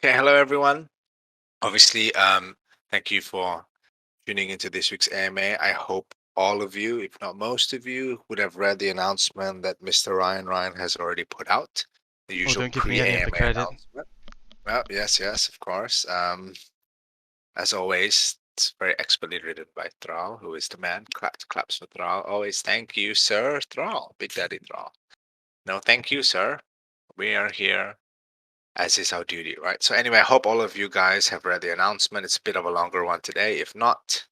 Okay, hello everyone. Obviously, thank you for tuning into this week's AMA. I hope all of you, if not most of you, would have read the announcement that Mr. Ryan has already put out, the Oh, usual don't give me any of the pre-AMA credit. announcement. Well, yes, of course. As always, it's very expertly written by Thrall, who is the man. Claps for Thrall. Always thank you, Sir Thrall, Big Daddy Thrall. No, thank you, sir. We are here as is our duty, right? So anyway, I hope all of you guys have read the announcement. It's a bit of a longer one today. If not,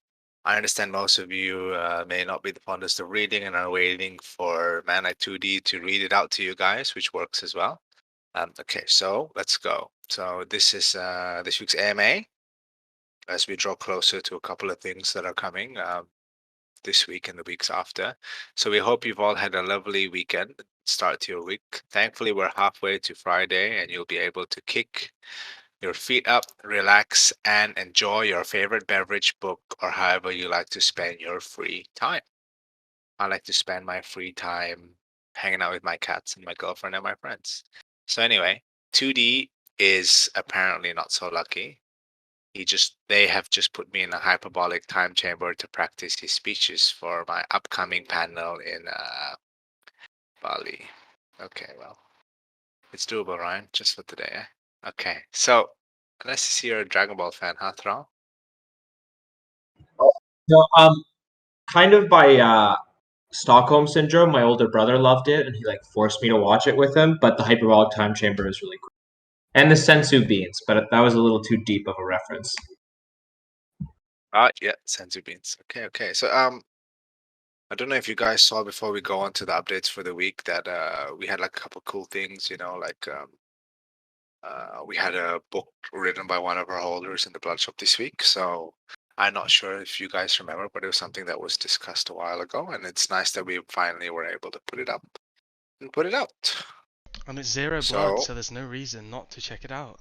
I understand most of you may not be the fondest of reading and are waiting for Mana 2D to read it out to you guys, which works as well. Okay, so let's go. So this is this week's AMA as we draw closer to a couple of things that are coming this week and the weeks after. So we hope you've all had a lovely weekend start to your week. Thankfully, we're halfway to Friday and you'll be able to kick your feet up, relax, and enjoy your favorite beverage, book, or however you like to spend your free time. I like to spend my free time hanging out with my cats and my girlfriend and my friends. So anyway, 2D is apparently not so lucky. They have just put me in a hyperbolic time chamber to practice his speeches for my upcoming panel in Bali. Okay, well, it's doable, Ryan, just for today. Okay, so unless you see you're a Dragon Ball fan, huh, Thrall? No, kind of by Stockholm syndrome. My older brother loved it, and he like forced me to watch it with him. But the hyperbolic time chamber is really cool, and the sensu beans. But that was a little too deep of a reference. Yeah, senzu beans. Okay. So I don't know if you guys saw before we go on to the updates for the week that we had like a couple cool things, like we had a book written by one of our holders in the blood shop this week. So I'm not sure if you guys remember, but it was something that was discussed a while ago, and it's nice that we finally were able to put it up and put it out. And it's zero blood, So so there's no reason not to check it out.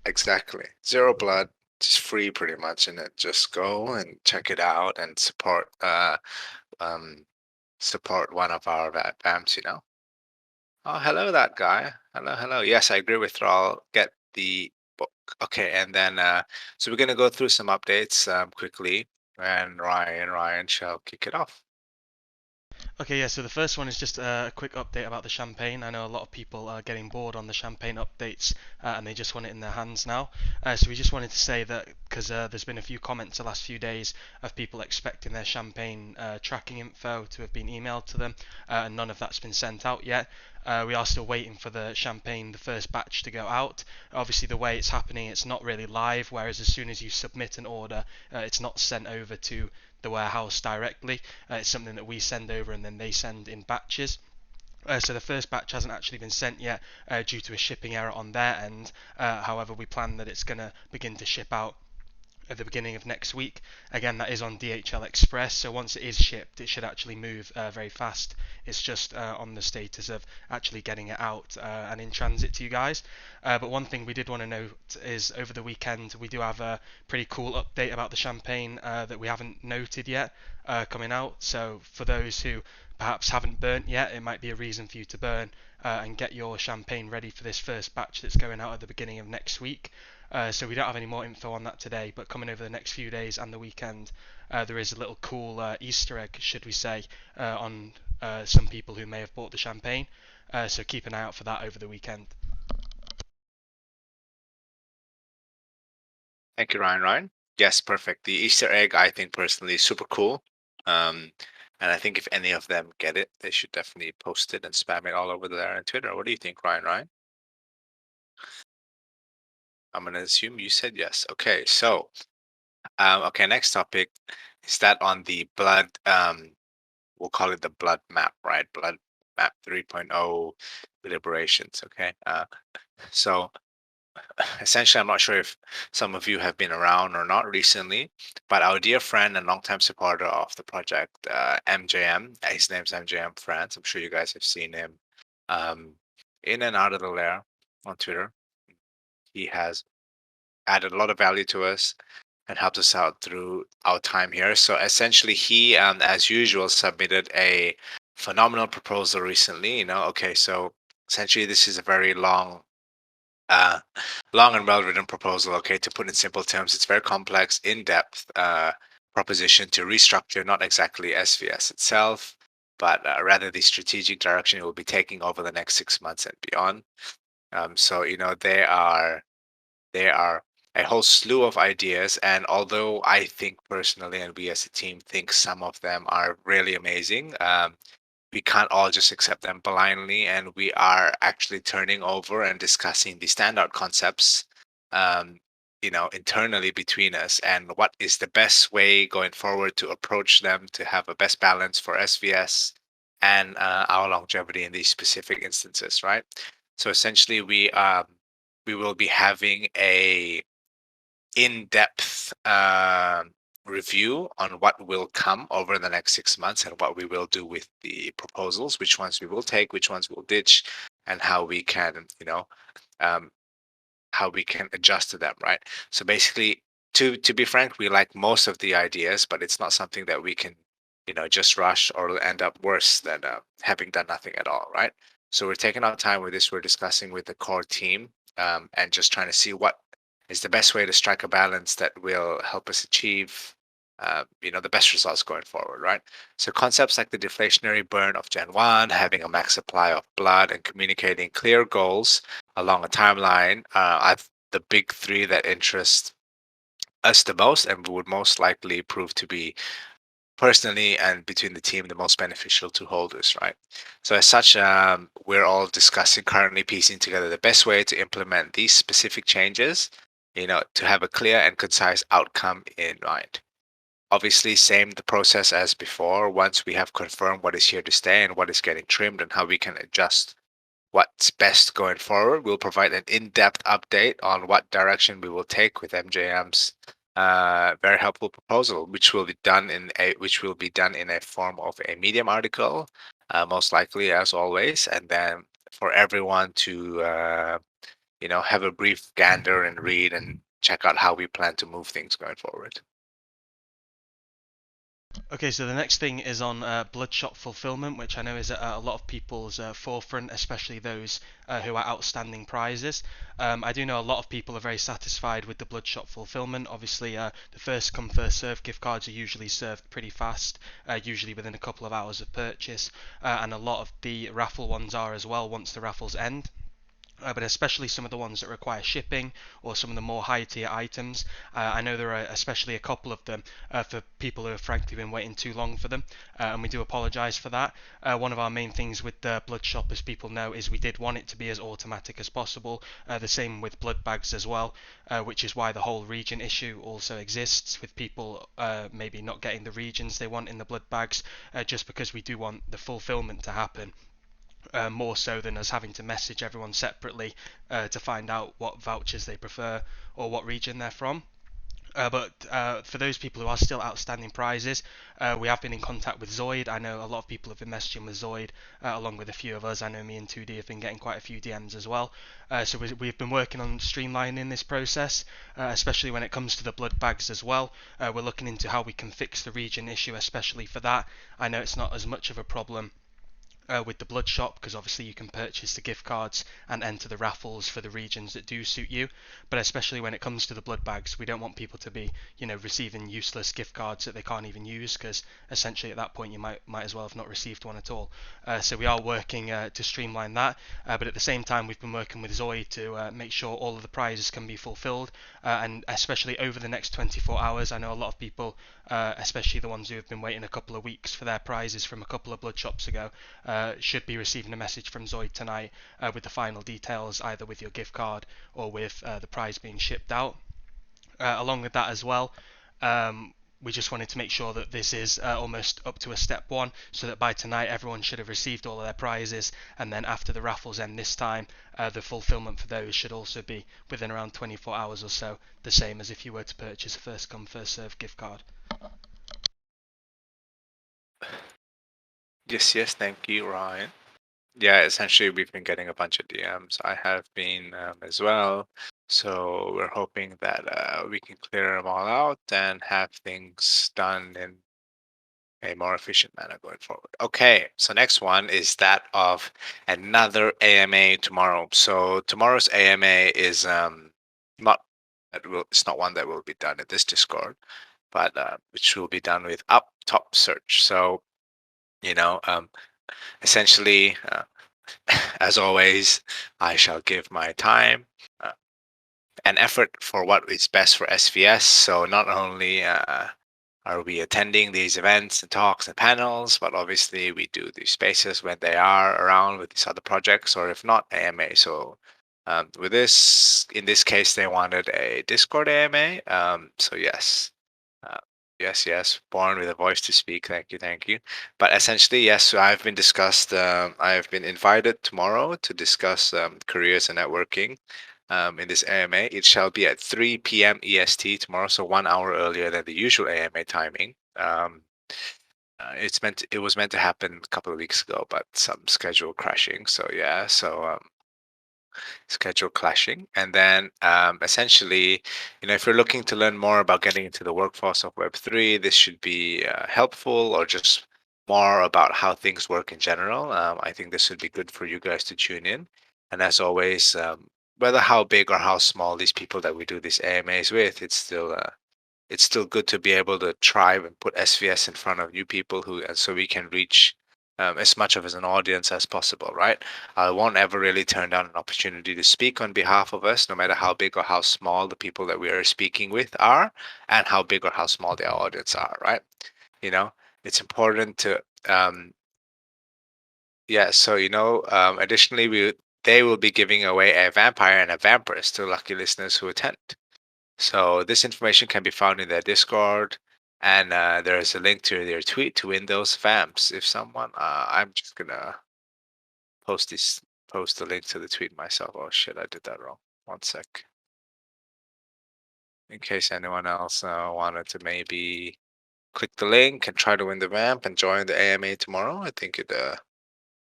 exactly, zero blood, just free pretty much, and it just go and check it out and um support one of our VAMs. Oh, hello, that guy. Hello. Yes, I agree with Thrall. Get the book. Okay, and then so we're gonna go through some updates quickly, and Ryan shall kick it off. Okay, yeah, so the first one is just a quick update about the champagne. I know a lot of people are getting bored on the champagne updates and they just want it in their hands now. So we just wanted to say that because there's been a few comments the last few days of people expecting their champagne tracking info to have been emailed to them and none of that's been sent out yet. We are still waiting for the champagne, the first batch to go out. Obviously, the way it's happening, it's not really live, whereas as soon as you submit an order, it's not sent over to the warehouse directly. It's something that we send over and then they send in batches. So the first batch hasn't actually been sent yet due to a shipping error on their end. However, we plan that it's going to begin to ship out at the beginning of next week. Again, that is on DHL Express, so once it is shipped, it should actually move very fast. It's just on the status of actually getting it out and in transit to you guys. But one thing we did want to note is over the weekend, we do have a pretty cool update about the champagne that we haven't noted yet coming out. So for those who perhaps haven't burnt yet, it might be a reason for you to burn and get your champagne ready for this first batch that's going out at the beginning of next week. So we don't have any more info on that today, but coming over the next few days and the weekend, there is a little cool Easter egg, should we say, on some people who may have bought the champagne. So keep an eye out for that over the weekend. Thank you, Ryan. Yes, perfect. The Easter egg, I think personally, is super cool. And I think if any of them get it, they should definitely post it and spam it all over there on Twitter. What do you think, Ryan? I'm gonna assume you said yes. Okay, so okay, next topic is that on the blood we'll call it the blood map, right? Blood map 3.0 deliberations. Okay. So essentially, I'm not sure if some of you have been around or not recently, but our dear friend and longtime supporter of the project, MJM, his name's MJM France. I'm sure you guys have seen him um, in and out of the lair on Twitter. He has added a lot of value to us and helped us out through our time here. So essentially, he, as usual, submitted a phenomenal proposal recently. Okay, so essentially, this is a very long long and well-written proposal. Okay, to put in simple terms, it's very complex, in-depth proposition to restructure not exactly SVS itself, but rather the strategic direction it will be taking over the next 6 months and beyond. So there are a whole slew of ideas, and although I think personally, and we as a team think some of them are really amazing, we can't all just accept them blindly, and we are actually turning over and discussing the standout concepts, um, internally between us, and what is the best way going forward to approach them to have a best balance for SVS and our longevity in these specific instances, right? So essentially, we will be having a in-depth review on what will come over the next 6 months and what we will do with the proposals, which ones we will take, which ones we'll ditch, and how we can, um, how we can adjust to them, right? So basically, to be frank, we like most of the ideas, but it's not something that we can, just rush or it'll end up worse than having done nothing at all, right? So we're taking our time with this. We're discussing with the core team, and just trying to see what is the best way to strike a balance that will help us achieve, the best results going forward, right? So concepts like the deflationary burn of Gen 1, having a max supply of blood, and communicating clear goals along a timeline are the big three that interest us the most and would most likely prove to be personally and between the team the most beneficial to holders, right? So as such, we're all discussing currently piecing together the best way to implement these specific changes, to have a clear and concise outcome in mind. Obviously, same the process as before. Once we have confirmed what is here to stay and what is getting trimmed and how we can adjust what's best going forward, we'll provide an in-depth update on what direction we will take with MJM's very helpful proposal, which will be done in a form of a Medium article, most likely as always, and then for everyone to have a brief gander and read and check out how we plan to move things going forward. Okay, so the next thing is on Bloodshot Fulfilment, which I know is at a lot of people's forefront, especially those who are outstanding prizes. I do know a lot of people are very satisfied with the Bloodshot Fulfilment. Obviously, the first come first serve gift cards are usually served pretty fast, usually within a couple of hours of purchase, and a lot of the raffle ones are as well once the raffles end. But especially some of the ones that require shipping or some of the more high tier items. I know there are especially a couple of them for people who have frankly been waiting too long for them, and we do apologise for that. One of our main things with the blood shop, as people know, is we did want it to be as automatic as possible. The same with blood bags as well, which is why the whole region issue also exists with people maybe not getting the regions they want in the blood bags, just because we do want the fulfillment to happen. More so than us having to message everyone separately to find out what vouchers they prefer or what region they're from. But for those people who are still outstanding prizes, we have been in contact with Zoid. I know a lot of people have been messaging with Zoid, along with a few of us. I know me and 2D have been getting quite a few DMs as well. So we've been working on streamlining this process, especially when it comes to the blood bags as well. We're looking into how we can fix the region issue, especially for that. I know it's not as much of a problem with the blood shop, because obviously you can purchase the gift cards and enter the raffles for the regions that do suit you, but especially when it comes to the blood bags, we don't want people to be receiving useless gift cards that they can't even use, because essentially at that point you might as well have not received one at all. So we are working to streamline that, but at the same time we've been working with Zoe to make sure all of the prizes can be fulfilled, and especially over the next 24 hours. I know a lot of people, especially the ones who have been waiting a couple of weeks for their prizes from a couple of blood shops ago, should be receiving a message from Zoid tonight with the final details, either with your gift card or with the prize being shipped out. Along with that as well, we just wanted to make sure that this is almost up to a step one, so that by tonight everyone should have received all of their prizes, and then after the raffles end this time, the fulfillment for those should also be within around 24 hours or so, the same as if you were to purchase a first come first serve gift card. Yes, thank you, Ryan. Yeah, essentially, we've been getting a bunch of DMs. I have been as well. So we're hoping that we can clear them all out and have things done a more efficient manner going forward. Okay, so next one is that of another AMA tomorrow. So tomorrow's AMA is not it's not one that will be done in this Discord, but which will be done with up top search. So essentially, as always, I shall give my time and effort for what is best for SVS. So not only are we attending these events and talks and panels, but obviously we do these spaces when they are around with these other projects, or if not, AMA. So with this, in this case, they wanted a Discord AMA. So yes, uh, yes, born with a voice to speak. Thank you. But essentially, yes, so I've been discussed. I've been invited tomorrow to discuss careers and networking in this AMA. It shall be at 3 p.m. EST tomorrow, so 1 hour earlier than the usual AMA timing. It was meant to happen a couple of weeks ago, but some schedule crashing. So yeah, schedule clashing. And then essentially, if you're looking to learn more about getting into the workforce of Web3, this should be helpful, or just more about how things work in general. I think this would be good for you guys to tune in. And as always, whether how big or how small these people that we do these AMAs with, it's still good to be able to try and put SVS in front of new people and so we can reach as much of as an audience as possible, right? I won't ever really turn down an opportunity to speak on behalf of us, no matter how big or how small the people that we are speaking with are, and how big or how small their audience are, right? It's important to yeah. So additionally, they will be giving away a vampire and a vampiress to lucky listeners who attend. So this information can be found in their Discord, and there is a link to their tweet to win those vamps. If someone, I'm just gonna post the link to the tweet myself. Oh shit, I did that wrong. One sec. In case anyone else wanted to maybe click the link and try to win the vamp and join the AMA tomorrow, I think it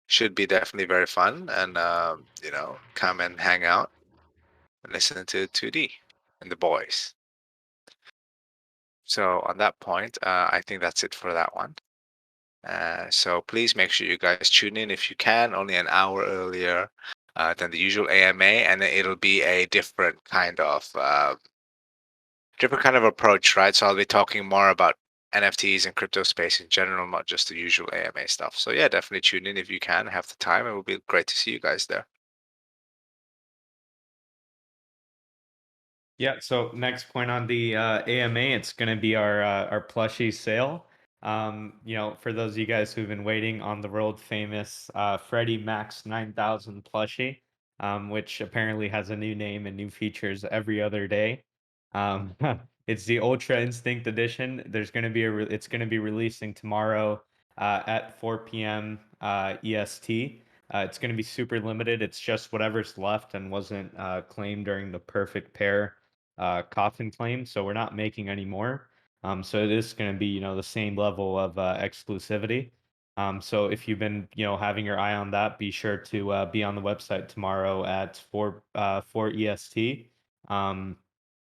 should be definitely very fun, and come and hang out and listen to 2D and the boys. So on that point, I think that's it for that one. So please make sure you guys tune in if you can, only an hour earlier than the usual AMA, and then it'll be a different kind of approach, right? So I'll be talking more about NFTs and crypto space in general, not just the usual AMA stuff. So yeah, definitely tune in if you can, have the time. It will be great to see you guys there. Yeah, so next point on the AMA, it's going to be our plushie sale. For those of you guys who've been waiting on the world famous Freddy Max 9000 plushie, which apparently has a new name and new features every other day. It's the Ultra Instinct edition. There's going to be it's going to be releasing tomorrow at 4 p.m. EST. It's going to be super limited. It's just whatever's left and wasn't claimed during the perfect pair coffin claim, so we're not making any more. So it is going to be, the same level of exclusivity. So if you've been, having your eye on that, be sure to be on the website tomorrow at 4 EST.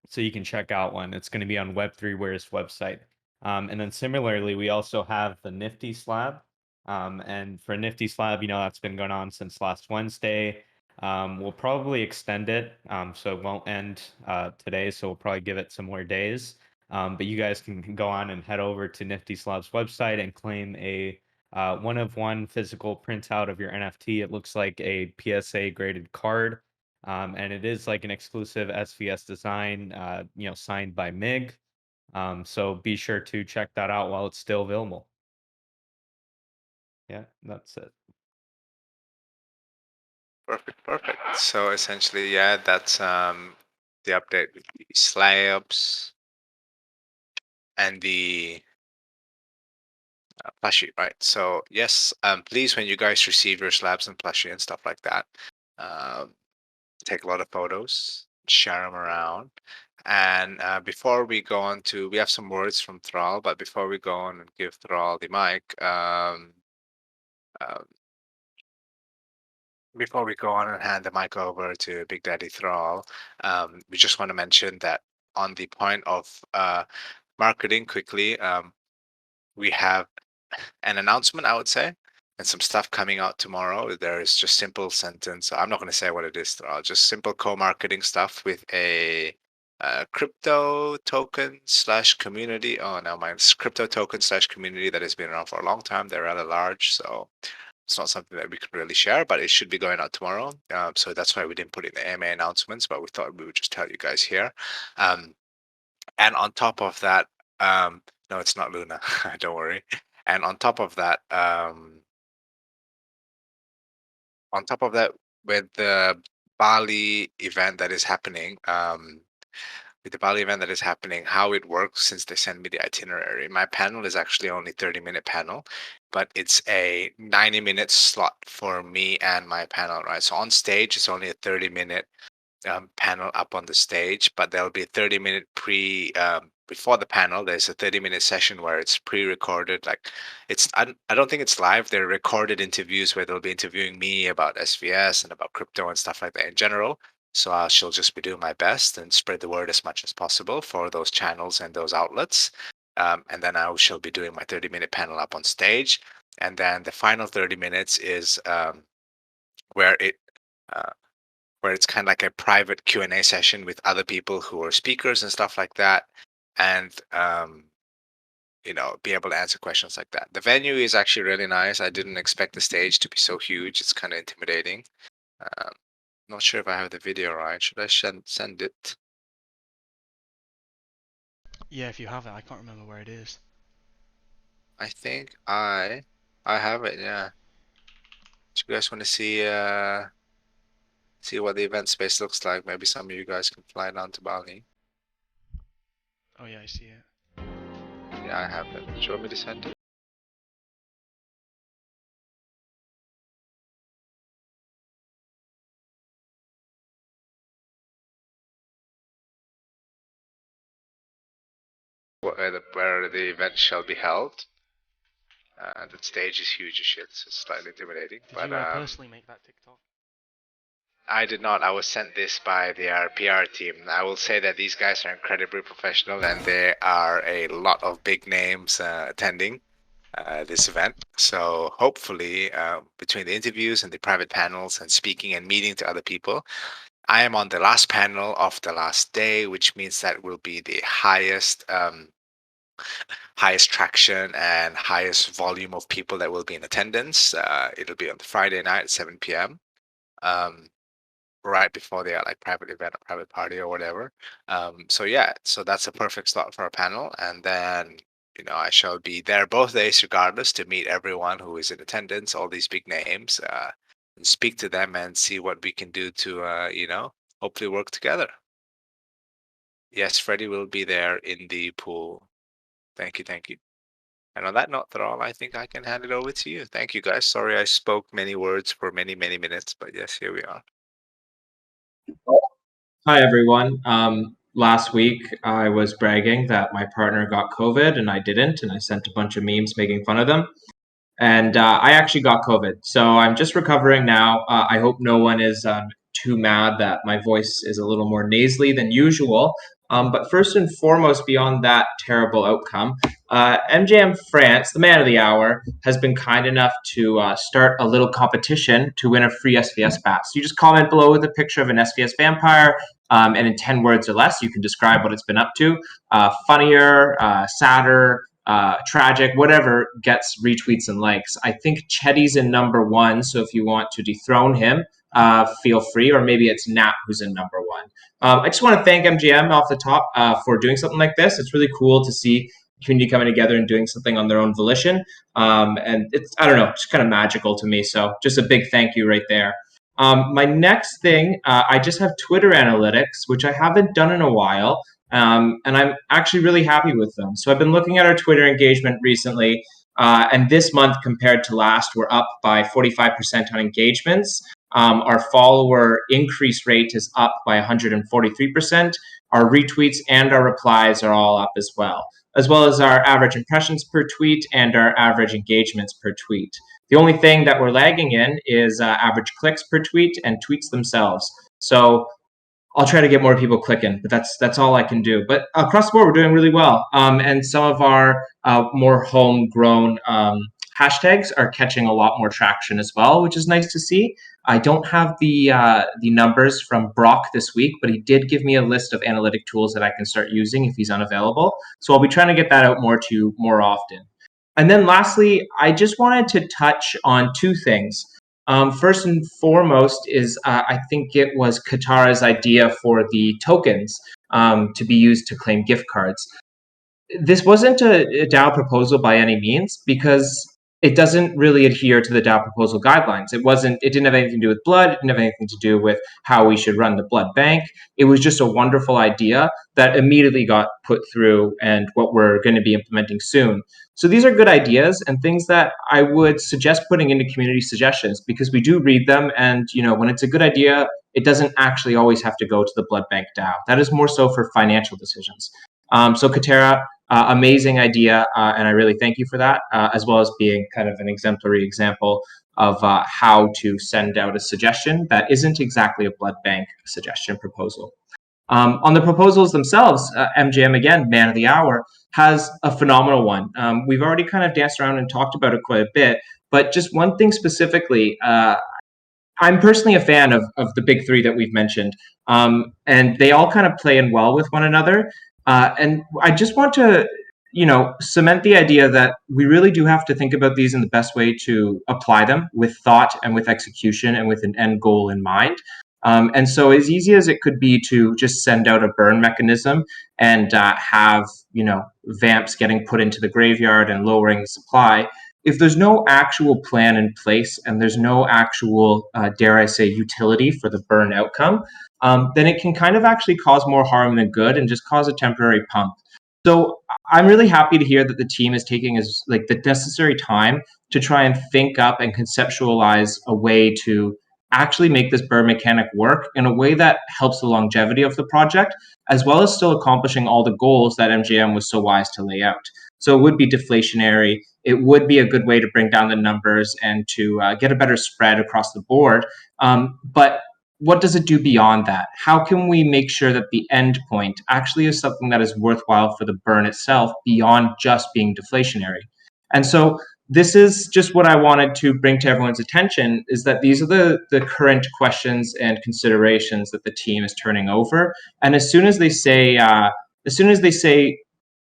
So you can check out one. It's going to be on Web3 Ware's website. And then similarly, we also have the NiftySlab. And for NiftySlab, that's been going on since last Wednesday. We'll probably extend it, so it won't end today. So we'll probably give it some more days. But you guys can go on and head over to NiftySlab's website and claim a one-of-one physical printout of your NFT. It looks like a PSA graded card. And it is like an exclusive SVS design, signed by MIG. So be sure to check that out while it's still available. Yeah, that's it. Perfect. So essentially, yeah, that's the update with the slabs and the plushie, right? So yes, please, when you guys receive your slabs and plushie and stuff like that, take a lot of photos, share them around. And before we go on to, we have some words from Thrall, but before we go on and give Thrall the mic, before we go on and hand the mic over to Big Daddy Thrall, we just want to mention that on the point of marketing quickly, we have an announcement, I would say, and some stuff coming out tomorrow. There is just simple sentence. I'm not going to say what it is. Just simple co-marketing stuff with a crypto token slash community. Oh, no, mine's crypto token slash community that has been around for a long time. They're rather large, so it's not something that we can really share, but it should be going out tomorrow. So that's why we didn't put it in the AMA announcements, but we thought we would just tell you guys here. And on top of that, no, it's not Luna. Don't worry. And on top of that, with the Bali event that is happening, how it works, since they send me the itinerary, my panel is actually only 30-minute panel, but it's a 90-minute slot for me and my panel, right? So on stage, it's only a 30-minute panel up on the stage, but there'll be a 30-minute before the panel. There's a 30-minute session where it's pre-recorded. Like I don't think it's live. They're recorded interviews where they'll be interviewing me about SVS and about crypto and stuff like that in general. So I shall just be doing my best and spread the word as much as possible for those channels and those outlets. And then I shall be doing my 30-minute panel up on stage. And then the final 30 minutes is where it where it's kind of like a private Q&A session with other people who are speakers and stuff like that, and be able to answer questions like that. The venue is actually really nice. I didn't expect the stage to be so huge. It's kind of intimidating. Not sure if I have the video right. Should I send it? Yeah, if you have it, I can't remember where it is. I think I have it. Yeah. Do you guys want to see what the event space looks like? Maybe some of you guys can fly down to Bali. Oh yeah, I see it. Yeah, I have it. Do you want me to send it? Where the event shall be held. The stage is huge as shit, so it's slightly intimidating. Did you personally make that TikTok? I did not. I was sent this by their PR team. I will say that these guys are incredibly professional, and there are a lot of big names attending this event. So hopefully, between the interviews and the private panels and speaking and meeting to other people, I am on the last panel of the last day, which means that will be the highest traction and highest volume of people that will be in attendance. It'll be on the Friday night at 7 p.m. Right before their like private event or private party or whatever. So that's a perfect slot for a panel, and then I shall be there both days regardless to meet everyone who is in attendance, all these big names, and speak to them and see what we can do to hopefully work together. Yes, Freddie will be there in the pool. Thank you. And on that note, Thrall, I think I can hand it over to you. Thank you, guys. Sorry I spoke many words for many, many minutes, but yes, here we are. Hi, everyone. Last week, I was bragging that my partner got COVID and I didn't, and I sent a bunch of memes making fun of them. And I actually got COVID. So I'm just recovering now. I hope no one is too mad that my voice is a little more nasally than usual. But first and foremost, beyond that terrible outcome, MJM France, the man of the hour, has been kind enough to start a little competition to win a free SVS pass. You just comment below with a picture of an SVS vampire, and in 10 words or less, you can describe what it's been up to. Funnier, sadder, tragic, whatever gets retweets and likes. I think Chetty's in number one, so if you want to dethrone him, feel free, or maybe it's Nat who's in number one. I just want to thank MGM off the top for doing something like this. It's really cool to see community coming together and doing something on their own volition. And it's, I don't know, it's kind of magical to me. So just a big thank you right there. My next thing, I just have Twitter analytics, which I haven't done in a while. And I'm actually really happy with them. So I've been looking at our Twitter engagement recently, and this month compared to last, we're up by 45% on engagements. Our follower increase rate is up by 143%. Our retweets and our replies are all up as well as our average impressions per tweet and our average engagements per tweet. The only thing that we're lagging in is average clicks per tweet and tweets themselves. So I'll try to get more people clicking, but that's all I can do. But across the board, we're doing really well. And some of our more homegrown hashtags are catching a lot more traction as well, which is nice to see. I don't have the numbers from Brock this week, but he did give me a list of analytic tools that I can start using if he's unavailable. So I'll be trying to get that out more to you more often. And then lastly, I just wanted to touch on two things. First and foremost is I think it was Katara's idea for the tokens to be used to claim gift cards. This wasn't a DAO proposal by any means because it doesn't really adhere to the DAO proposal guidelines. It didn't have anything to do with blood. It didn't have anything to do with how we should run the blood bank. It was just a wonderful idea that immediately got put through and what we're going to be implementing soon. So these are good ideas and things that I would suggest putting into community suggestions because we do read them. And, when it's a good idea, it doesn't actually always have to go to the blood bank DAO. That is more so for financial decisions. So Katara, amazing idea, and I really thank you for that, as well as being kind of an exemplary example of how to send out a suggestion that isn't exactly a blood bank suggestion proposal. On the proposals themselves, MJM, again, man of the hour, has a phenomenal one. We've already kind of danced around and talked about it quite a bit, but just one thing specifically, I'm personally a fan of the big three that we've mentioned, and they all kind of play in well with one another. And I just want to, cement the idea that we really do have to think about these in the best way to apply them with thought and with execution and with an end goal in mind. And so, as easy as it could be to just send out a burn mechanism and have, vamps getting put into the graveyard and lowering the supply, if there's no actual plan in place and there's no actual, dare I say, utility for the burn outcome, then it can kind of actually cause more harm than good and just cause a temporary pump. So I'm really happy to hear that the team is taking the necessary time to try and think up and conceptualize a way to actually make this burn mechanic work in a way that helps the longevity of the project, as well as still accomplishing all the goals that MGM was so wise to lay out. So it would be deflationary. It would be a good way to bring down the numbers and to get a better spread across the board. But what does it do beyond that? How can we make sure that the end point actually is something that is worthwhile for the burn itself beyond just being deflationary? And so this is just what I wanted to bring to everyone's attention is that these are the current questions and considerations that the team is turning over. And as soon as they say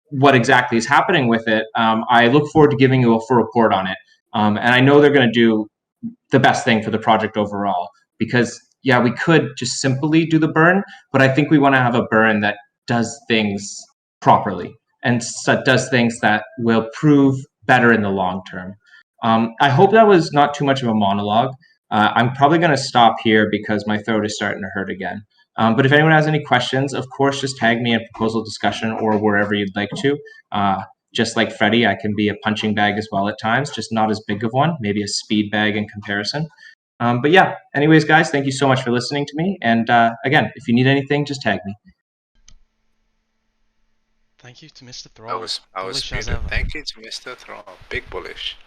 what exactly is happening with it, I look forward to giving you a full report on it. And I know they're going to do the best thing for the project overall because we could just simply do the burn, but I think we want to have a burn that does things properly and does things that will prove better in the long term. I hope that was not too much of a monologue. I'm probably going to stop here because my throat is starting to hurt again. But if anyone has any questions, of course, just tag me in proposal discussion or wherever you'd like to. Just like Freddie, I can be a punching bag as well at times, just not as big of one, maybe a speed bag in comparison. But yeah, anyways, guys, thank you so much for listening to me. And again, if you need anything, just tag me. Thank you to Mr. Thrall. I was Bullish as muted. ever. Thank you to Mr. Thrall. Big bullish.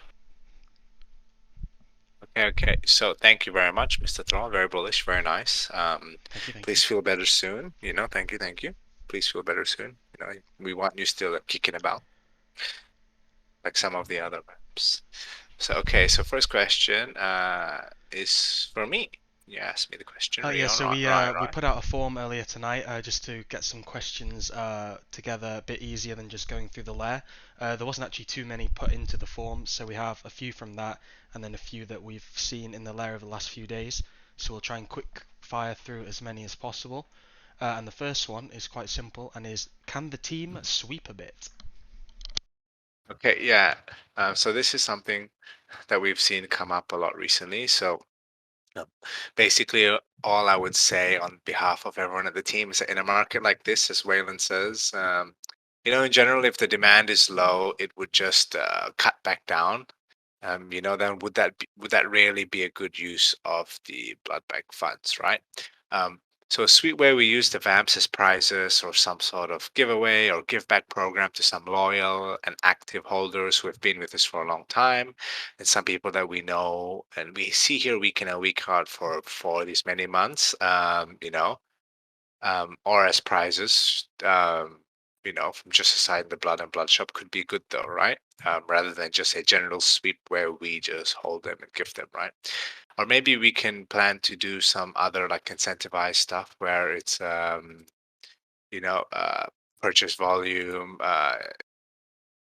Okay. So thank you very much, Mr. Thrall. Very bullish. Very nice. Thank Please feel better soon. Thank you. Please feel better soon. We want you still kicking about, like some of the other maps. So first question is for me. You asked me the question. So we right. put out a form earlier tonight just to get some questions together a bit easier than just going through the lair. There wasn't actually too many put into the form, so we have a few from that and then a few that we've seen in the lair over the last few days. So we'll try and quick fire through as many as possible. And the first one is quite simple and is, can the team sweep a bit? Okay, yeah. So this is something that we've seen come up a lot recently. So basically, all I would say on behalf of everyone at the team is that in a market like this, as Waylon says, in general, if the demand is low, it would just cut back down. Then would that really be a good use of the blood bank funds, right? So a sweet way we use the vamps as prizes or some sort of giveaway or give back program to some loyal and active holders who have been with us for a long time, and some people that we know and we see here week in and week out for these many months. or as prizes. From just aside the blood and blood shop could be good though, right? Rather than just a general sweep where we just hold them and give them, right? Or maybe we can plan to do some other like incentivized stuff where it's you know, uh, purchase volume,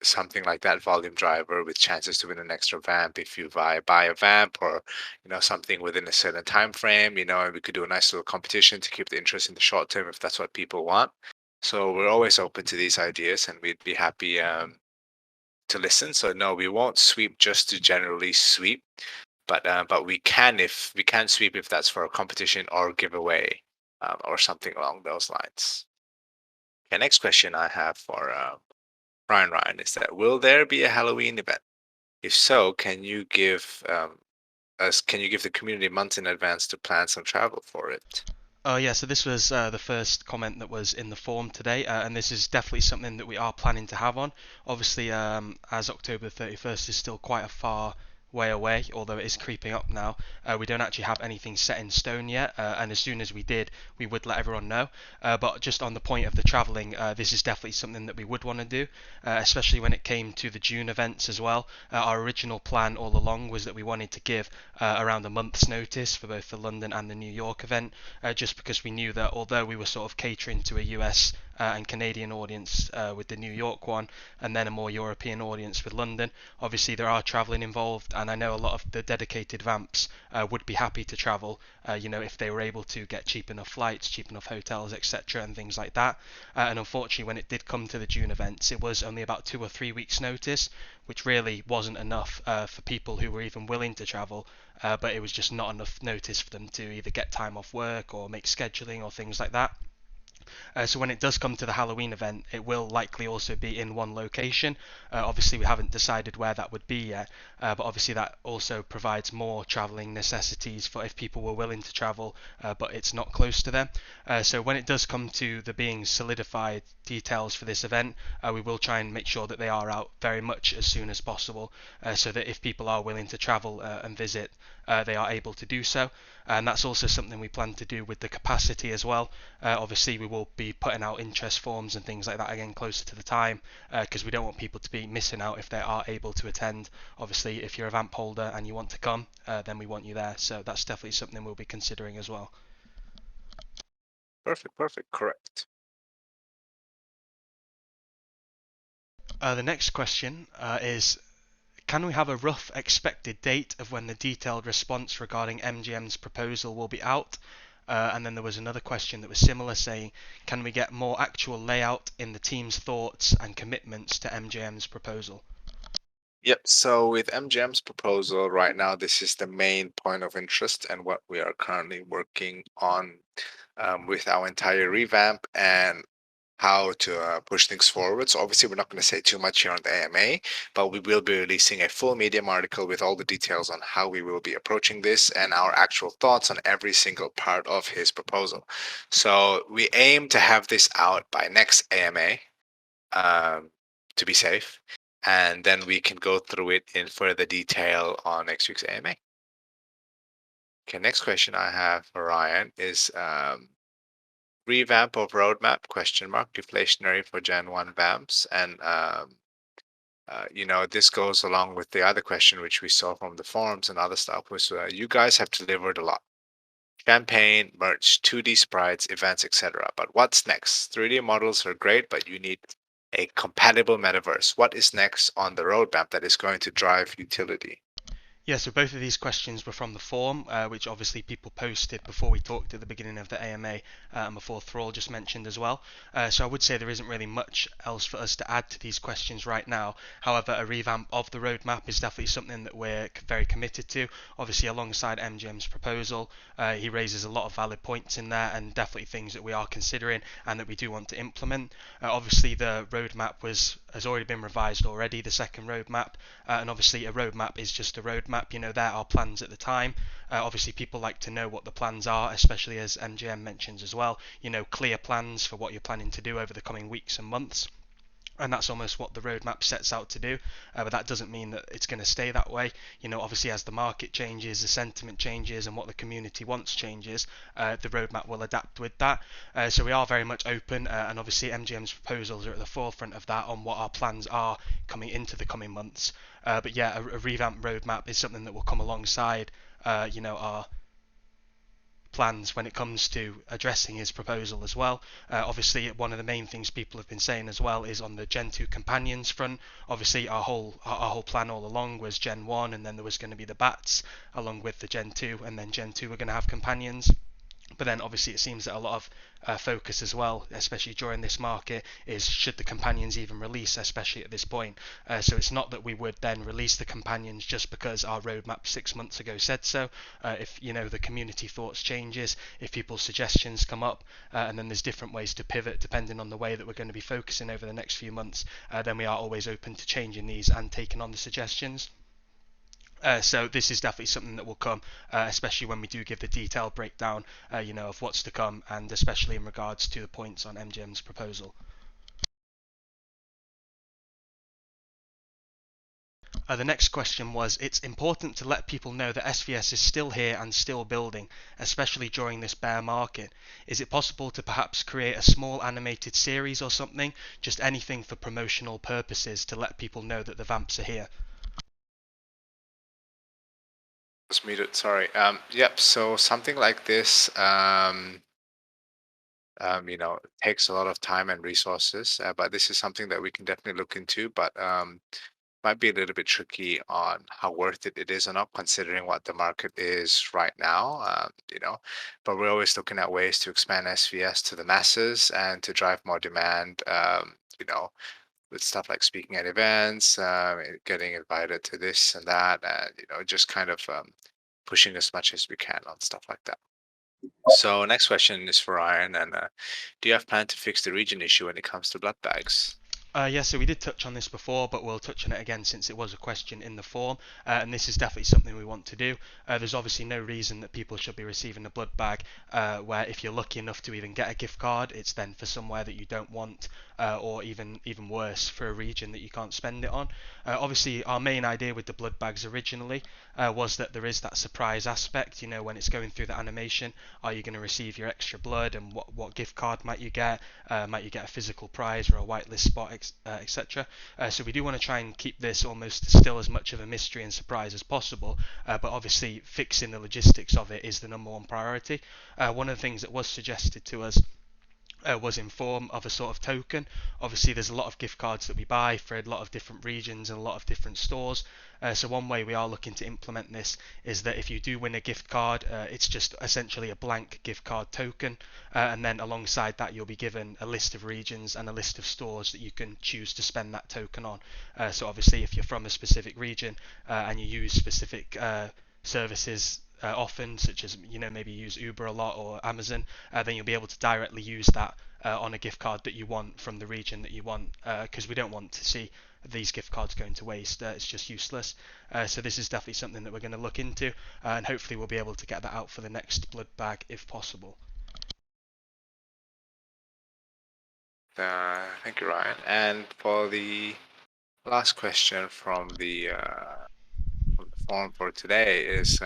something like that, volume driver with chances to win an extra vamp if you buy a vamp, or something within a certain time frame. And we could do a nice little competition to keep the interest in the short term if that's what people want. So we're always open to these ideas, and we'd be happy to listen. So no, we won't sweep just to generally sweep, but we can sweep if that's for a competition or giveaway, or something along those lines. Okay, next question I have for Ryan is that will there be a Halloween event? If so, can you give the community months in advance to plan some travel for it? Oh yeah, so this was the first comment that was in the form today, and this is definitely something that we are planning to have on. Obviously, as October 31st is still quite a far way away, although it is creeping up now, we don't actually have anything set in stone yet, and as soon as we did, we would let everyone know. But just on the point of the travelling, this is definitely something that we would want to do, especially when it came to the June events as well. Our original plan all along was that we wanted to give around a month's notice for both the London and the New York event, just because we knew that although we were sort of catering to a US and Canadian audience with the New York one, and then a more European audience with London, obviously there are travelling involved, and I know a lot of the dedicated vamps would be happy to travel, if they were able to get cheap enough flights, cheap enough hotels, etc., and things like that. And unfortunately, when it did come to the June events, it was only about 2 or 3 weeks' notice, which really wasn't enough for people who were even willing to travel, but it was just not enough notice for them to either get time off work or make scheduling or things like that. So when it does come to the Halloween event, it will likely also be in one location. Obviously, we haven't decided where that would be yet, but obviously that also provides more travelling necessities for if people were willing to travel, but it's not close to them. So when it does come to the being solidified details for this event, we will try and make sure that they are out very much as soon as possible, so that if people are willing to travel and visit, they are able to do so. And that's also something we plan to do with the capacity as well. Obviously, we will be putting out interest forms and things like that again closer to the time, because we don't want people to be missing out if they are able to attend. Obviously, if you're a vamp holder and you want to come, then we want you there. So that's definitely something we'll be considering as well. Perfect, correct. The next question is, can we have a rough expected date of when the detailed response regarding MGM's proposal will be out? And then there was another question that was similar, saying, can we get more actual layout in the team's thoughts and commitments to MGM's proposal? Yep. So with MGM's proposal right now, this is the main point of interest and what we are currently working on, with our entire revamp and how to push things forward. So obviously, we're not going to say too much here on the AMA, but we will be releasing a full Medium article with all the details on how we will be approaching this and our actual thoughts on every single part of his proposal. So we aim to have this out by next AMA, to be safe, and then we can go through it in further detail on next week's AMA. Okay, next question I have for Ryan is revamp of roadmap, question mark, deflationary for Gen 1 vamps. And this goes along with the other question which we saw from the forums and other stuff, was you guys have delivered a lot: campaign, merch, 2D sprites, events, etc. But what's next? 3D models are great, but you need a compatible metaverse. What is next on the roadmap that is going to drive utility? Yeah, so both of these questions were from the forum, which obviously people posted before we talked at the beginning of the AMA, and before Thrall just mentioned as well. So I would say there isn't really much else for us to add to these questions right now. However, a revamp of the roadmap is definitely something that we're very committed to. Obviously, alongside MGM's proposal, he raises a lot of valid points in there, and definitely things that we are considering and that we do want to implement. Obviously, the roadmap has already been revised already, the second roadmap, and obviously a roadmap is just a roadmap. There are plans at the time. Obviously, people like to know what the plans are, especially as MGM mentions as well. Clear plans for what you're planning to do over the coming weeks and months. and that's almost what the roadmap sets out to do. But that doesn't mean that it's going to stay that way. Obviously as the market changes, the sentiment changes, and what the community wants changes, the roadmap will adapt with that. So we are very much open, and obviously MGM's proposals are at the forefront of that on what our plans are coming into the coming months. But yeah, a revamped roadmap is something that will come alongside, our plans when it comes to addressing his proposal as well. Obviously, one of the main things people have been saying as well is on the Gen 2 companions front. Obviously, our whole plan all along was Gen 1, and then there was going to be the bats along with the Gen 2, and then Gen 2 were going to have companions. But then obviously it seems that a lot of focus as well, especially during this market, is should the companions even release, especially at this point. So it's not that we would then release the companions just because our roadmap 6 months ago said so. If the community thoughts changes, if people's suggestions come up, and then there's different ways to pivot depending on the way that we're going to be focusing over the next few months, then we are always open to changing these and taking on the suggestions. So this is definitely something that will come, especially when we do give the detailed breakdown, of what's to come, and especially in regards to the points on MGM's proposal. The next question was, it's important to let people know that SVS is still here and still building, especially during this bear market. Is it possible to perhaps create a small animated series or something, just anything for promotional purposes to let people know that the vamps are here? Was muted, sorry. Yep, so something like this, takes a lot of time and resources, but this is something that we can definitely look into, but might be a little bit tricky on how worth it is or not, considering what the market is right now, but we're always looking at ways to expand SVS to the masses and to drive more demand, with stuff like speaking at events, getting invited to this and that, and just kind of pushing as much as we can on stuff like that. So next question is for Ryan, and do you have plan to fix the region issue when it comes to blood bags? Yeah, so we did touch on this before, but we'll touch on it again since it was a question in the form, and this is definitely something we want to do. There's obviously no reason that people should be receiving a blood bag where if you're lucky enough to even get a gift card, it's then for somewhere that you don't want, or even worse, for a region that you can't spend it on. Obviously, our main idea with the blood bags originally was that there is that surprise aspect, when it's going through the animation. Are you going to receive your extra blood, and what gift card might you get? Might you get a physical prize or a whitelist spot, etc. So we do want to try and keep this almost still as much of a mystery and surprise as possible, but obviously fixing the logistics of it is the number one priority. One of the things that was suggested to us was in form of a sort of token. Obviously there's a lot of gift cards that we buy for a lot of different regions and a lot of different stores, so one way we are looking to implement this is that if you do win a gift card, it's just essentially a blank gift card token, and then alongside that you'll be given a list of regions and a list of stores that you can choose to spend that token on. So obviously if you're from a specific region and you use specific services often, such as maybe use Uber a lot or Amazon, then you'll be able to directly use that on a gift card that you want from the region that you want, because we don't want to see these gift cards going to waste. It's just useless. So this is definitely something that we're going to look into, and hopefully we'll be able to get that out for the next blood bag if possible. Thank you, Ryan. And for the last question from the form for today is,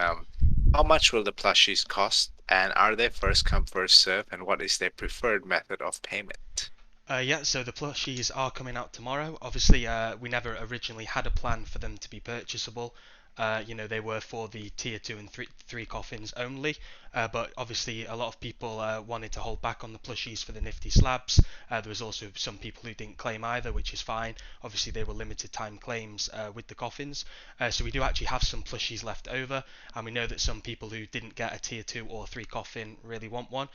how much will the plushies cost, and are they first come first serve, and what is their preferred method of payment? Yeah, so the plushies are coming out tomorrow. Obviously, we never originally had a plan for them to be purchasable. They were for the tier 2 and 3 coffins only, but obviously a lot of people wanted to hold back on the plushies for the NiftySlabs. There was also some people who didn't claim either, which is fine. Obviously they were limited time claims with the coffins, so we do actually have some plushies left over, and we know that some people who didn't get a tier 2 or 3 coffin really want one.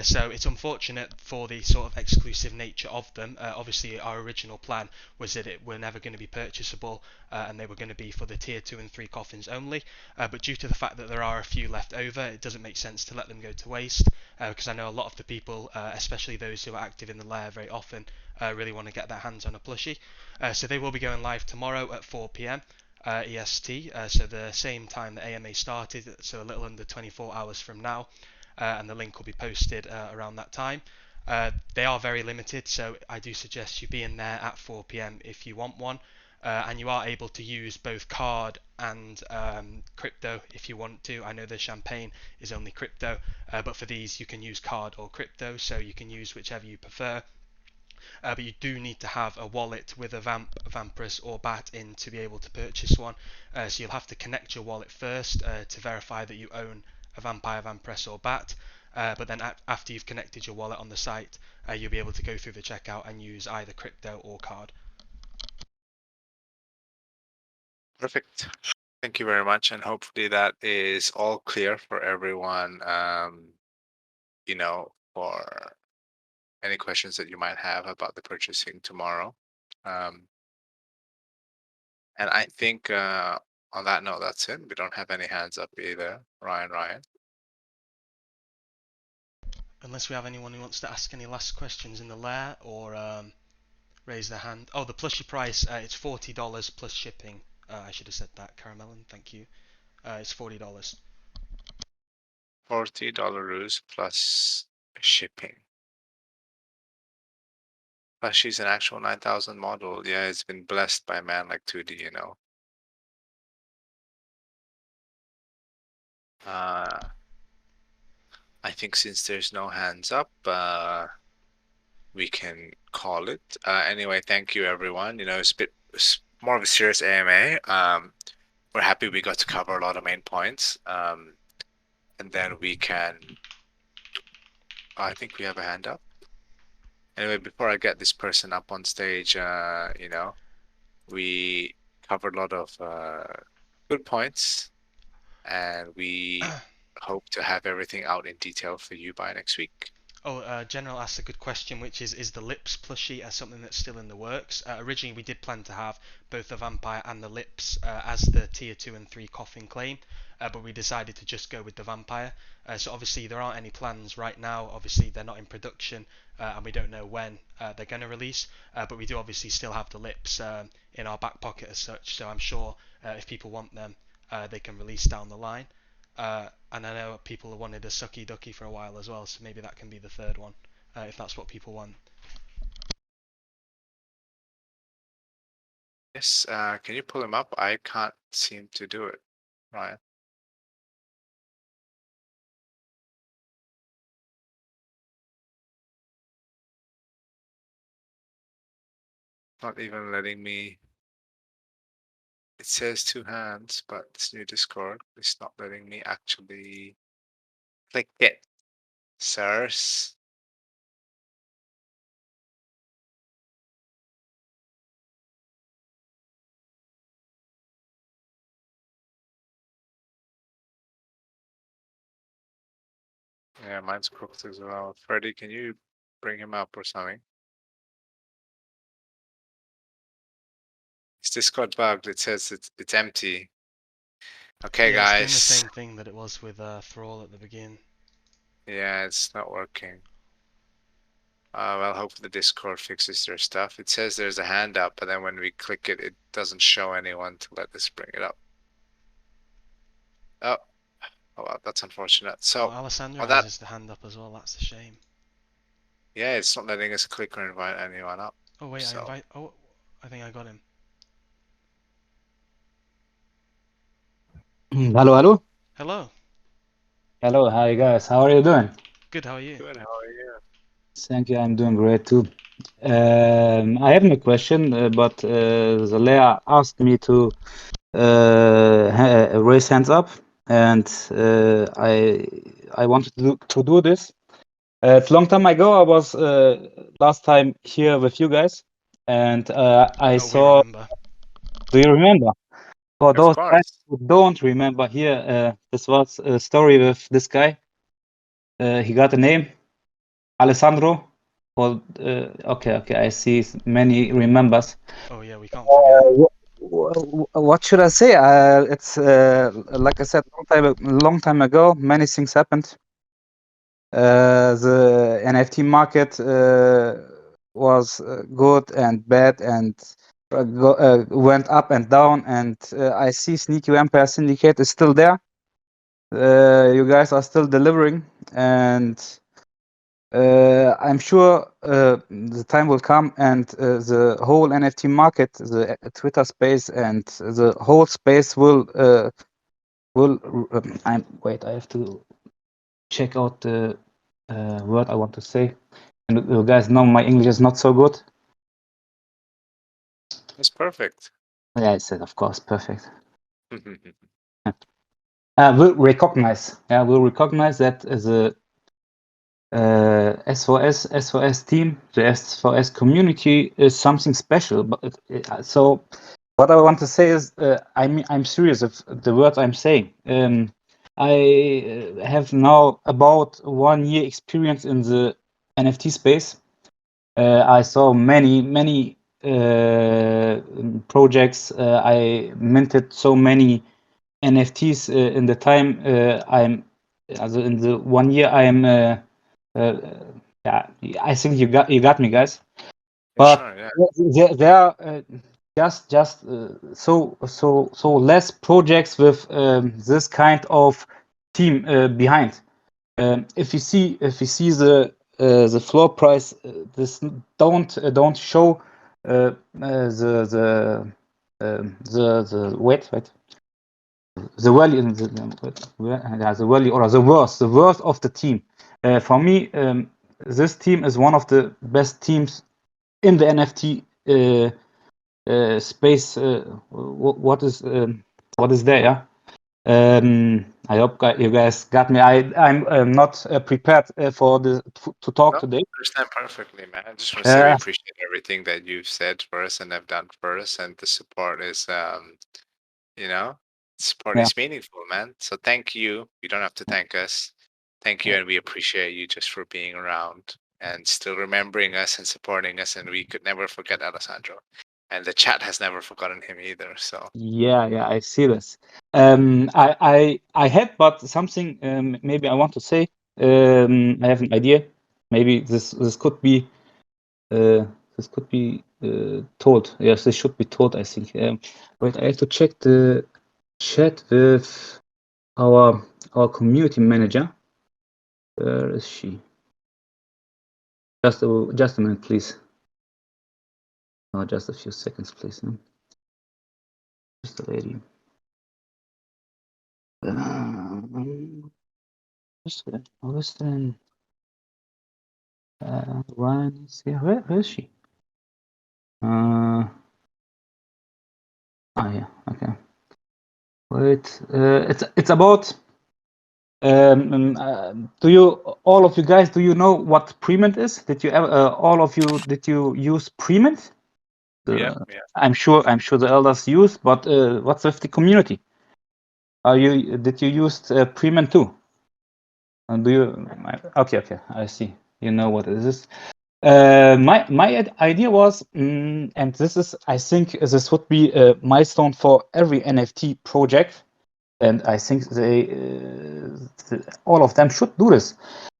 So it's unfortunate for the sort of exclusive nature of them. Obviously our original plan was that it were never going to be purchasable, and they were going to be for the tier 2 and 3 coffins only, but due to the fact that there are a few left over, it doesn't make sense to let them go to waste, because I know a lot of the people, especially those who are active in the lair very often, really want to get their hands on a plushie. So they will be going live tomorrow at 4 p.m. EST, so the same time that AMA started, so a little under 24 hours from now, and the link will be posted around that time. They are very limited, so I do suggest you be in there at 4 p.m. if you want one. And you are able to use both card and crypto if you want to. I know the champagne is only crypto, but for these you can use card or crypto, so you can use whichever you prefer. But you do need to have a wallet with a Vampress or BAT in to be able to purchase one. So you'll have to connect your wallet first to verify that you own a Vampire, Vampress or BAT. But then after you've connected your wallet on the site, you'll be able to go through the checkout and use either crypto or card. Perfect. Thank you very much, and hopefully that is all clear for everyone. You know, for any questions that you might have about the purchasing tomorrow. And I think on that note, that's it. We don't have any hands up either. Ryan. Unless we have anyone who wants to ask any last questions in the lair or raise their hand. Oh, the plushie price, it's $40 plus shipping. I should have said that, Caramelon, thank you. It's $40. $40 plus shipping. Plus, she's an actual 9000 model. Yeah, it's been blessed by a man like 2D, you know. I think since there's no hands up, we can call it. Anyway, thank you everyone. You know, it's more of a serious AMA. We're happy we got to cover a lot of main points. And then we can. I think we have a hand up. Anyway, before I get this person up on stage, you know, we covered a lot of good points, and we hope to have everything out in detail for you by next week. Oh, General asked a good question, which is the lips plushie something that's still in the works? Originally, we did plan to have both the vampire and the lips as the tier 2 and 3 coffin claim, but we decided to just go with the vampire. So obviously there aren't any plans right now. Obviously they're not in production, and we don't know when they're going to release. But we do obviously still have the lips in our back pocket as such. So I'm sure if people want them, they can release down the line. And I know people have wanted a sucky ducky for a while as well, so maybe that can be the third one, if that's what people want. Yes, can you pull him up? I can't seem to do it, Ryan. Not even letting me. It says 2 hands, but this new Discord is not letting me actually click it. Sirs. Yeah, mine's crooked as well. Freddy, can you bring him up or something? Is Discord bugged? It says it's empty. Okay, Yeah, it's doing guys. the same thing that it was with Thrall at the beginning. Yeah, it's not working. Well, hopefully the Discord fixes their stuff. It says there's a hand up, but then when we click it, it doesn't show anyone to let us bring it up. Oh, well, that's unfortunate. So, Alessandro on has that, his hand up as well. That's a shame. yeah, it's not letting us click or invite anyone up. Oh wait, So, I think I got him. Hello. Hello. Hello, hi guys. How are you doing? Good. How are you? good. How are you? Thank you. I'm doing great too. I have no question, but Zalea asked me to raise hands up, and I wanted to do this. It's a long time ago. I was last time here with you guys, and I saw. We remember. Do you remember? For Of those guys course. who don't remember, here this was a story with this guy. He got a name, Alessandro. Well, okay, I see many remembers. Oh yeah, we can't forget. What should I say? It's like I said, long time ago. Many things happened. The NFT market was good and bad, and went up and down. And I see Sneaky Vampire Syndicate is still there. You guys are still delivering, and I'm sure the time will come and the whole NFT market, the Twitter space, and the whole space will. Wait. I have to check out the word I want to say. And you guys know my English is not so good. It's perfect. Yeah, I said, of course, perfect. We'll recognize that the SVS team, the SVS community is something special. But so, what I want to say is, I'm serious of the words I'm saying. I have now about 1 year experience in the NFT space. I saw many projects. I minted so many NFTs in the time also in the 1 year I am. Yeah, I think you got me, guys. But Sure, yeah. there are just so less projects with this kind of team behind. If you see the floor price, this don't show the wait the value the value or the worth of the team. For me, this team is one of the best teams in the NFT space. What is there? Yeah. I hope you guys got me. I'm not prepared for to talk No, today. understand perfectly, man. I just want to say we appreciate everything that you've said for us and have done for us, and the support is, you know, support Yeah. is meaningful, man. So thank you. You don't have to thank us. Thank you, and we appreciate you just for being around and still remembering us and supporting us. And we could never forget Alessandro, and the chat has never forgotten him either. So Yeah, I see this. I had, but something maybe I want to say. I have an idea. Maybe this could be told. Yes, this should be told. I think. Wait, I have to check the chat with our community manager. Where is she? Just a minute, please. No, just a few seconds, please. Just the lady. Listen. Ryan is here. Where is she? Yeah. Okay. Wait. It's about. Do you all of you guys do you know what prement is? Did you ever all of you did you use prement? yeah. I'm sure the elders use, but what's with the community? Did you use prement too? Do you? Okay, I see. You know what it is. My idea was, and this is, I think, this would be a milestone for every NFT project, and I think all of them should do this.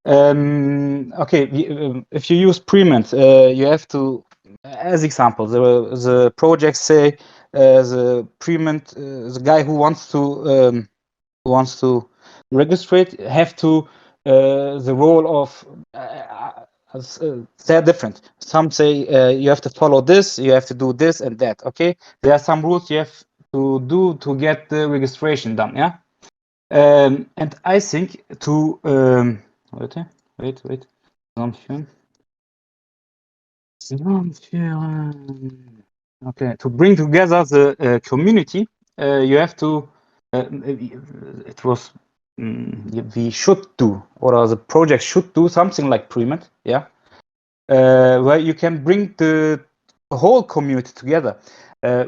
Okay, if you use prement, you have to, as example, the projects say the prement, the guy who wants to registrate have to the role of they're different. Some say you have to follow this, you have to do this and that. Okay, there are some rules you have to do to get the registration done. Yeah, and I think to wait. Okay, to bring together the community, you have to. It was we should do, or the project should do something like prement, yeah, where you can bring the whole community together.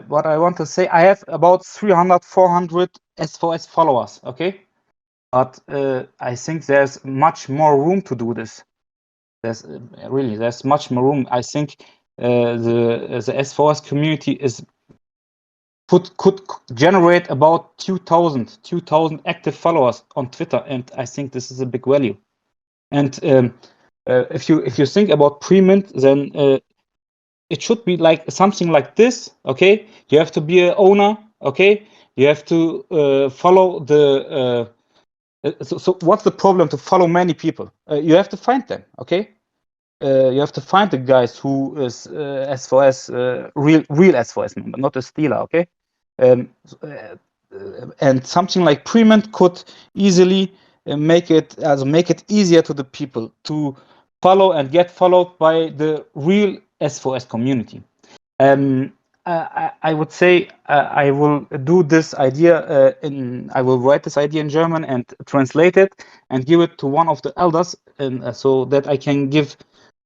What I want to say, I have about 300, 400 S4S followers, okay, but I think there's much more room to do this. There's much more room. I think the S4S community could generate about 2,000 active followers on Twitter, and I think this is a big value. And if you think about prement, then it should be like something like this. Okay, you have to be an owner. Okay, you have to follow the So what's the problem to follow many people? You have to find them, okay? You have to find the guys who is S4S real S4S member, not a stealer, okay? And something like Prement could easily make it easier to the people to follow and get followed by the real S4S community. I would say I will do this idea I will write this idea in German and translate it and give it to one of the elders, and so that I can give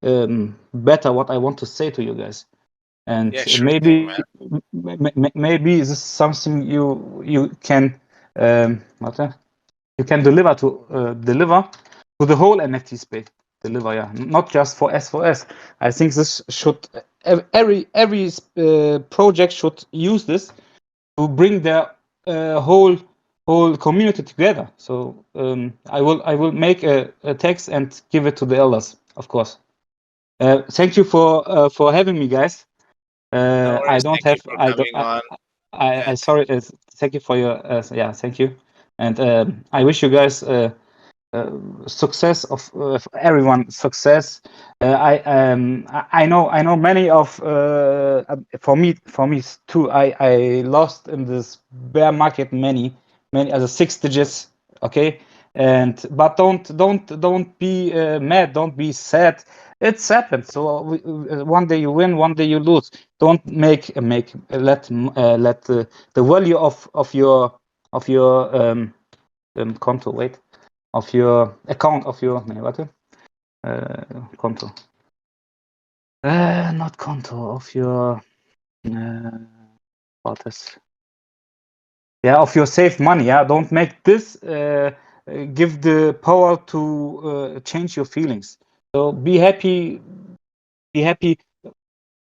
better what I want to say to you guys. And Yeah, sure maybe thing, man. maybe this is something you can you can deliver to the whole NFT space. Deliver, yeah, not just for S4S. I think this should every project should use this to bring their whole community together. So I will make a text and give it to the elders, of course. Thank you for having me, guys. No I worries. don't Thank you have for I don't coming on. I sorry. Thank you for your yeah. Thank you, and I wish you guys success of everyone success. I know many of for me too. I lost in this bear market many as a 6 digits. Okay, and but don't be mad. Don't be sad. It's happened. So one day you win, one day you lose. Don't let the value of your konto wait of your account of your warte konto not konto of your what is yeah of your saved money. Yeah, don't make this give the power to change your feelings. So be happy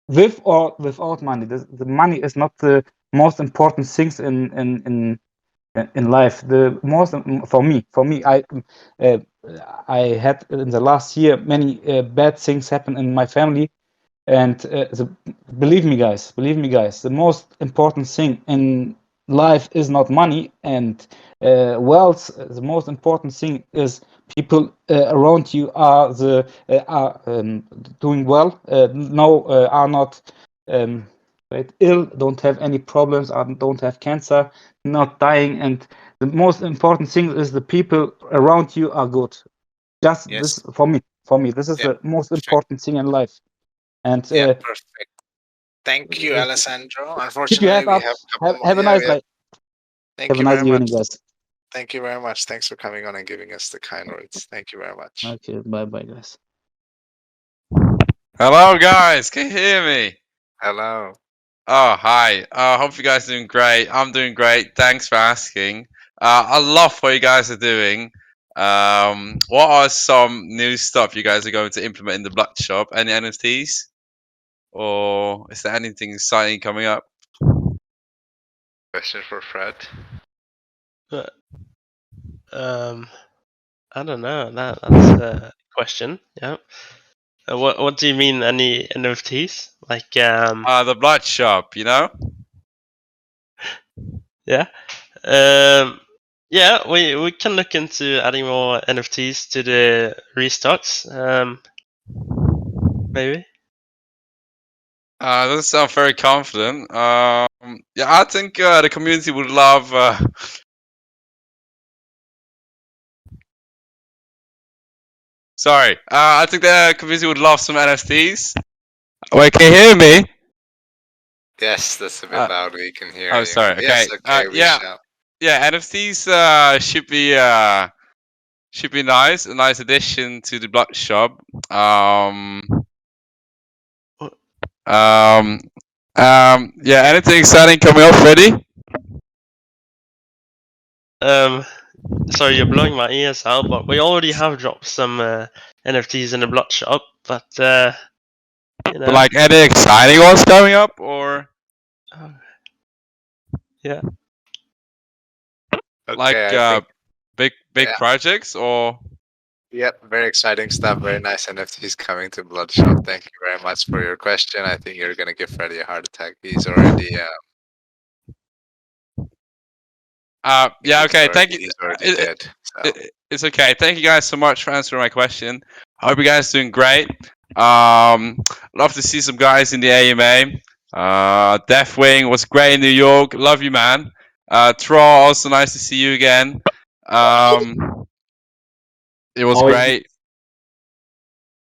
with or without money. The money is not the most important things in life. The most for me I had in the last year many bad things happen in my family, and believe me guys, the most important thing in life is not money and wealth. The most important thing is people around you are doing well, are not ill, don't have any problems, don't have cancer, not dying, and the most important thing is the people around you are good. Just Yes. this for me this is Yeah, the most perfect. important thing in life. And Yeah, perfect. Thank you, Alessandro. keep your Unfortunately, head we up. have a couple more. Have a Yeah, nice night. thank Have a you nice very much. evening, guys. Thank you very much. Thanks for coming on and giving us the kind words. Thank you very much. Okay, bye bye, guys. Hello, guys. Can you hear me? Hello. Oh, hi. Hope you guys are doing great. I'm doing great. Thanks for asking. I love what you guys are doing. What are some new stuff you guys are going to implement in the Blood Shop? Any NFTs? Or is there anything exciting coming up? Question for Fred. I don't know. That's a question. Yeah. What do you mean? Any NFTs? Like The Blood Shop, you know? yeah. Yeah. We can look into adding more NFTs to the restocks. Maybe. Doesn't sound very confident. Yeah, I think the community would love. Sorry, I think the community would love some NFTs. Wait, can you hear me? Yes, that's a bit loud. We can hear you. Oh, sorry. Yes, Okay. okay, we Yeah, shall. yeah. NFTs should be nice. A nice addition to the Blood Shop. Yeah. Anything exciting coming up, Freddy? Sorry, you're blowing my ears out, but we already have dropped some NFTs in the Blood Shop, but you know. Like any exciting ones coming up, or yeah. Okay, like I think, big yeah. projects, or Yep, very exciting stuff. Very nice NFTs coming to Bloodshop. Thank you very much for your question. I think you're gonna give Freddy a heart attack. He's already yeah. Okay. Thank you. He's already dead. So, It's okay. Thank you guys so much for answering my question. I hope you guys are doing great. Love to see some guys in the AMA. Deathwing was great in New York. Love you, man. Troll, also nice to see you again. It was Always great.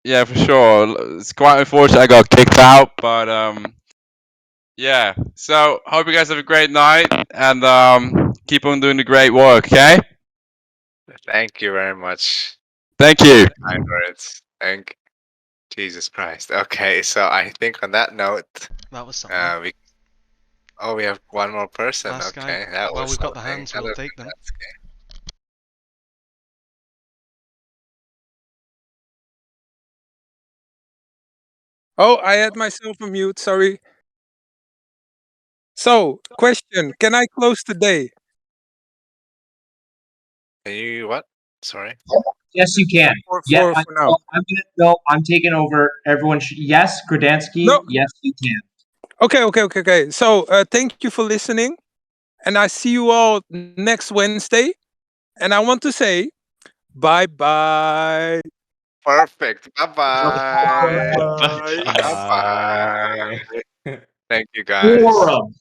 Yeah, for sure. It's quite unfortunate I got kicked out, but yeah. So hope you guys have a great night and keep on doing the great work. Okay. thank you very much. Thank you. Kind words. Thank Jesus Christ. Okay, so I think on that note, That was something. we have one more person. Last guy. Okay, that Well, was we've got the something. hands. We'll Hello, take them. Zelensky. Oh, I had myself on mute. Sorry. So, question: can I close today? Can you what? Sorry. Yes, you can. For Yeah, for now. I'm taking over. Everyone, yes, Gradansky. No. Yes, you can. Okay. So, thank you for listening, and I see you all next Wednesday. And I want to say, bye. Perfect. Bye-bye. Bye. Bye-bye. Bye. Thank you, guys. Forum.